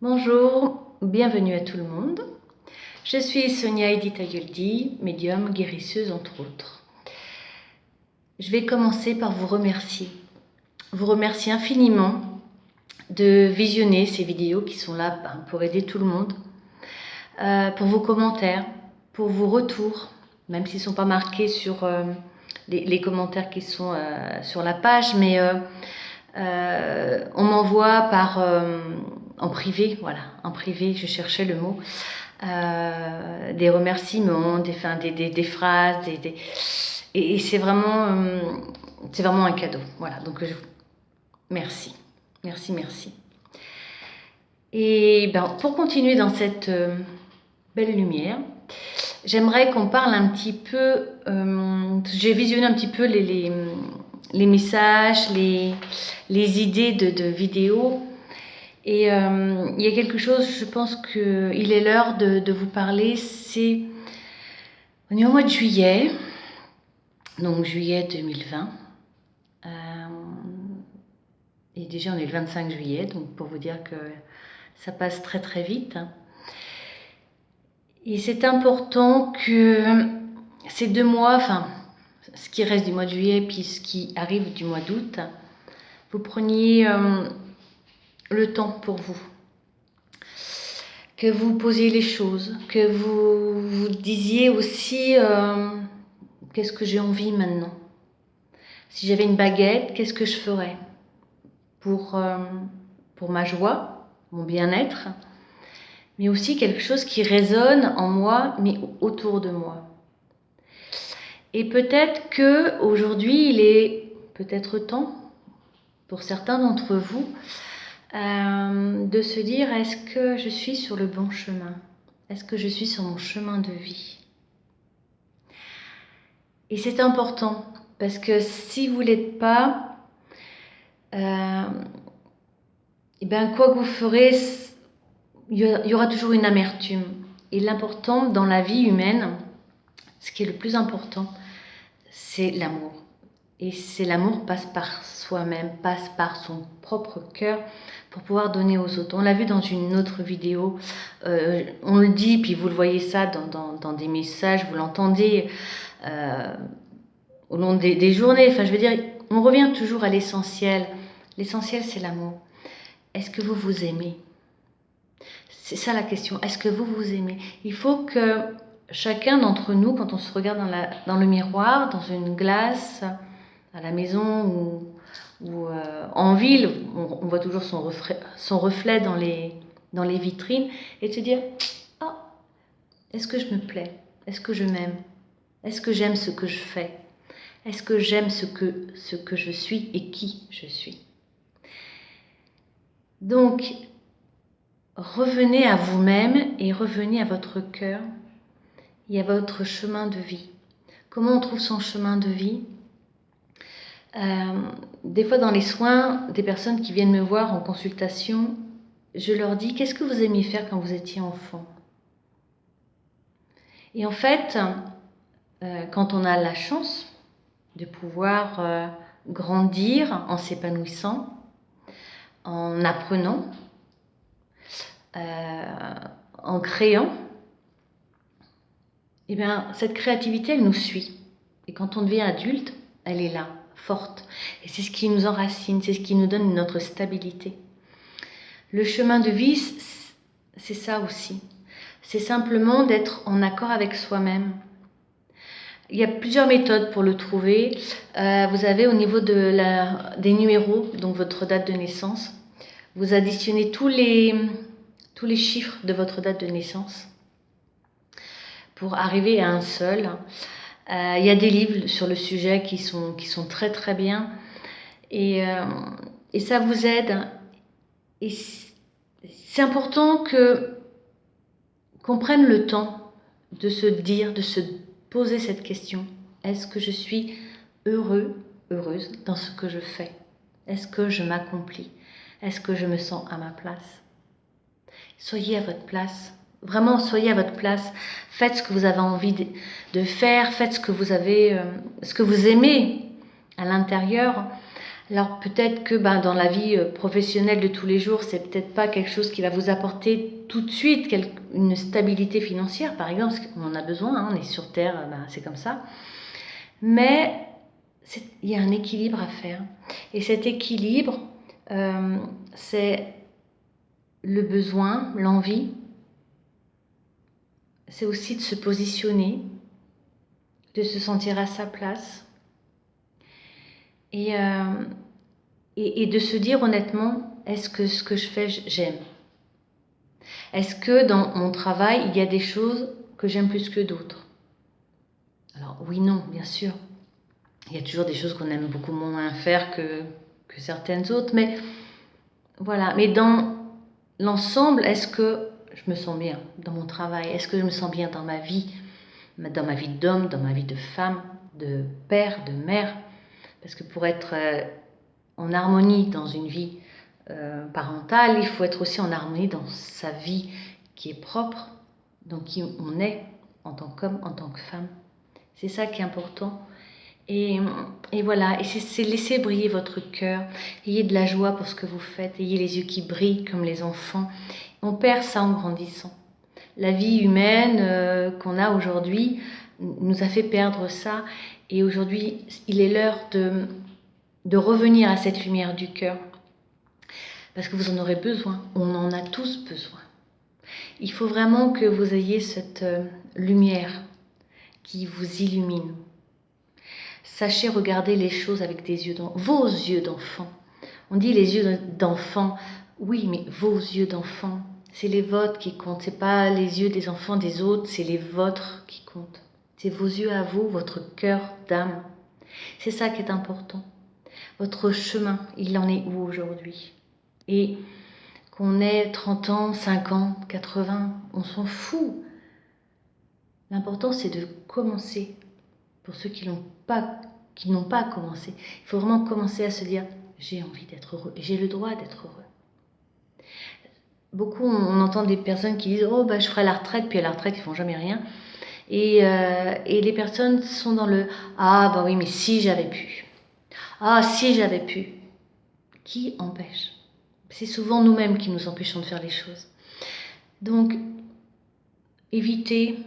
Bonjour, bienvenue à tout le monde. Je suis Sonia Edith Ayoldi, médium, guérisseuse entre autres. Je vais commencer par vous remercier. Vous remercier infiniment de visionner ces vidéos qui sont là pour aider tout le monde, pour vos commentaires, pour vos retours, même s'ils ne sont pas marqués sur les commentaires qui sont sur la page, mais on m'envoie en privé, voilà, en privé, je cherchais le mot, des remerciements, des phrases, et c'est vraiment un cadeau. Voilà, donc merci. Et pour continuer dans cette belle lumière, j'aimerais qu'on parle un petit peu, j'ai visionné un petit peu les messages, les idées de vidéos. Et il y a quelque chose, je pense qu'il est l'heure de vous parler, on est au mois de juillet, donc juillet 2020, et déjà on est le 25 juillet, donc pour vous dire que ça passe très très vite. Et c'est important que ces 2 mois, enfin ce qui reste du mois de juillet, puis ce qui arrive du mois d'août, vous preniez le temps pour vous. Que vous posiez les choses, que vous vous disiez aussi qu'est-ce que j'ai envie maintenant. Si j'avais une baguette, qu'est-ce que je ferais pour ma joie, mon bien-être, mais aussi quelque chose qui résonne en moi, mais autour de moi. Et peut-être que aujourd'hui, il est peut-être temps, pour certains d'entre vous, de se dire, est-ce que je suis sur le bon chemin? Est-ce que je suis sur mon chemin de vie? Et c'est important, parce que si vous ne l'êtes pas, quoi que vous ferez, il y aura toujours une amertume. Et l'important dans la vie humaine, ce qui est le plus important, c'est l'amour. Et l'amour passe par soi-même, passe par son propre cœur pour pouvoir donner aux autres. On l'a vu dans une autre vidéo, on le dit, puis vous le voyez ça dans des messages, vous l'entendez au long des journées. Enfin, je veux dire, on revient toujours à l'essentiel. L'essentiel, c'est l'amour. Est-ce que vous vous aimez? C'est ça la question. Est-ce que vous vous aimez? Il faut que chacun d'entre nous, quand on se regarde dans le miroir, dans une glace, à la maison ou en ville, on voit toujours son reflet dans les vitrines, et te dire, est-ce que je me plais? Est-ce que je m'aime? Est-ce que j'aime ce que je fais? Est-ce que j'aime ce que je suis et qui je suis? Donc, revenez à vous-même et revenez à votre cœur et à votre chemin de vie. Comment on trouve son chemin de vie? Des fois dans les soins, des personnes qui viennent me voir en consultation, je leur dis, qu'est-ce que vous aimiez faire quand vous étiez enfant? Et en fait, quand on a la chance de pouvoir grandir en s'épanouissant, en apprenant, en créant, et cette créativité, elle nous suit. Et quand on devient adulte, elle est là, forte. Et c'est ce qui nous enracine, c'est ce qui nous donne notre stabilité. Le chemin de vie, c'est ça aussi. C'est simplement d'être en accord avec soi-même. Il y a plusieurs méthodes pour le trouver. Vous avez au niveau des numéros, donc votre date de naissance, vous additionnez tous les chiffres de votre date de naissance pour arriver à un seul. Il y a des livres sur le sujet qui sont très très bien et ça vous aide. Et c'est important qu'on prenne le temps de se dire, de se poser cette question. Est-ce que je suis heureuse dans ce que je fais? Est-ce que je m'accomplis? Est-ce que je me sens à ma place? Soyez à votre place. Vraiment, soyez à votre place. Faites ce que vous avez envie de faire. Faites ce que vous aimez à l'intérieur. Alors peut-être que dans la vie professionnelle de tous les jours, c'est peut-être pas quelque chose qui va vous apporter tout de suite une stabilité financière, par exemple, parce qu'on en a besoin, hein, on est sur Terre, c'est comme ça. Mais il y a un équilibre à faire. Et cet équilibre, c'est le besoin, l'envie. C'est aussi de se positionner, de se sentir à sa place. Et de se dire honnêtement, est-ce que ce que je fais, j'aime? Est-ce que dans mon travail, il y a des choses que j'aime plus que d'autres? Alors oui, non, bien sûr. Il y a toujours des choses qu'on aime beaucoup moins faire que certaines autres, mais voilà. Mais dans l'ensemble, est-ce que je me sens bien dans mon travail? Est-ce que je me sens bien dans ma vie d'homme, dans ma vie de femme, de père, de mère? Parce que pour être en harmonie dans une vie parentale, il faut être aussi en harmonie dans sa vie qui est propre, donc qui on est en tant qu'homme, en tant que femme. C'est ça qui est important. Et voilà, et c'est laisser briller votre cœur, ayez de la joie pour ce que vous faites, ayez les yeux qui brillent comme les enfants. On perd ça en grandissant. La vie humaine qu'on a aujourd'hui nous a fait perdre ça, et aujourd'hui il est l'heure de revenir à cette lumière du cœur, parce que vous en aurez besoin, on en a tous besoin. Il faut vraiment que vous ayez cette lumière qui vous illumine. Sachez regarder les choses avec vos yeux d'enfant. On dit les yeux d'enfant, oui, mais vos yeux d'enfant, c'est les vôtres qui comptent. C'est pas les yeux des enfants des autres, c'est les vôtres qui comptent. C'est vos yeux à vous, votre cœur d'âme. C'est ça qui est important. Votre chemin, il en est où aujourd'hui? Et qu'on ait 30 ans, 50, 80, on s'en fout. L'important, c'est de commencer. Pour ceux qui n'ont pas commencé, il faut vraiment commencer à se dire j'ai envie d'être heureux et j'ai le droit d'être heureux. Beaucoup, on entend des personnes qui disent oh je ferai la retraite, puis à la retraite ils font jamais rien. Et les personnes sont dans le ah oui, mais si j'avais pu. Ah si j'avais pu. Qui empêche? C'est souvent nous-mêmes qui nous empêchons de faire les choses. Donc évitez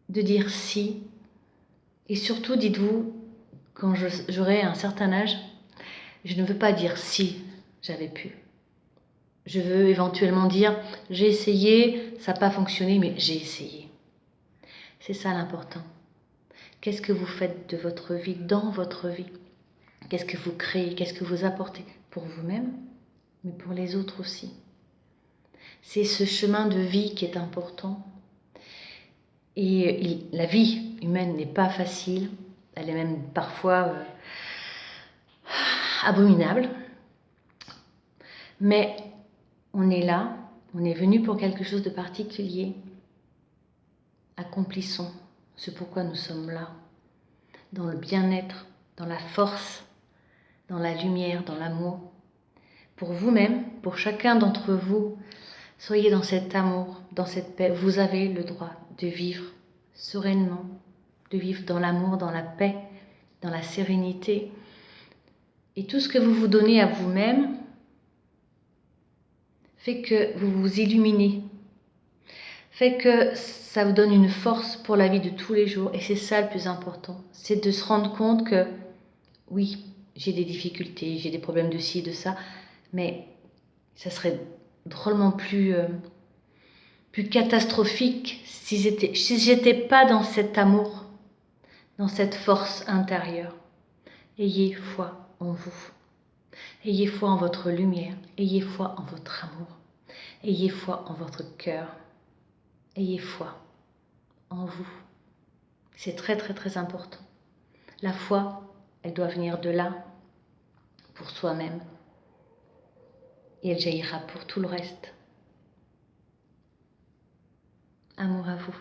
de dire si. Et surtout, dites-vous, quand j'aurai un certain âge, je ne veux pas dire si j'avais pu. Je veux éventuellement dire j'ai essayé, ça n'a pas fonctionné, mais j'ai essayé. C'est ça l'important. Qu'est-ce que vous faites de votre vie, dans votre vie? Qu'est-ce que vous créez? Qu'est-ce que vous apportez pour vous-même, mais pour les autres aussi? C'est ce chemin de vie qui est important. Et la vie humaine n'est pas facile. Elle est même parfois abominable. Mais on est là, on est venu pour quelque chose de particulier. Accomplissons ce pourquoi nous sommes là, dans le bien-être, dans la force, dans la lumière, dans l'amour. Pour vous-même, pour chacun d'entre vous, soyez dans cet amour, dans cette paix. Vous avez le droit de vivre sereinement, de vivre dans l'amour, dans la paix, dans la sérénité. Et tout ce que vous vous donnez à vous-même fait que vous vous illuminez, fait que ça vous donne une force pour la vie de tous les jours. Et c'est ça le plus important, c'est de se rendre compte que oui, j'ai des difficultés, j'ai des problèmes de ci, de ça, mais ça serait drôlement plus catastrophique si j'étais pas dans cet amour, dans cette force intérieure. Ayez foi en vous. Ayez foi en votre lumière. Ayez foi en votre amour. Ayez foi en votre cœur. Ayez foi en vous. C'est très très très important. La foi, elle doit venir de là, pour soi-même. Et elle jaillira pour tout le reste. Amour à vous.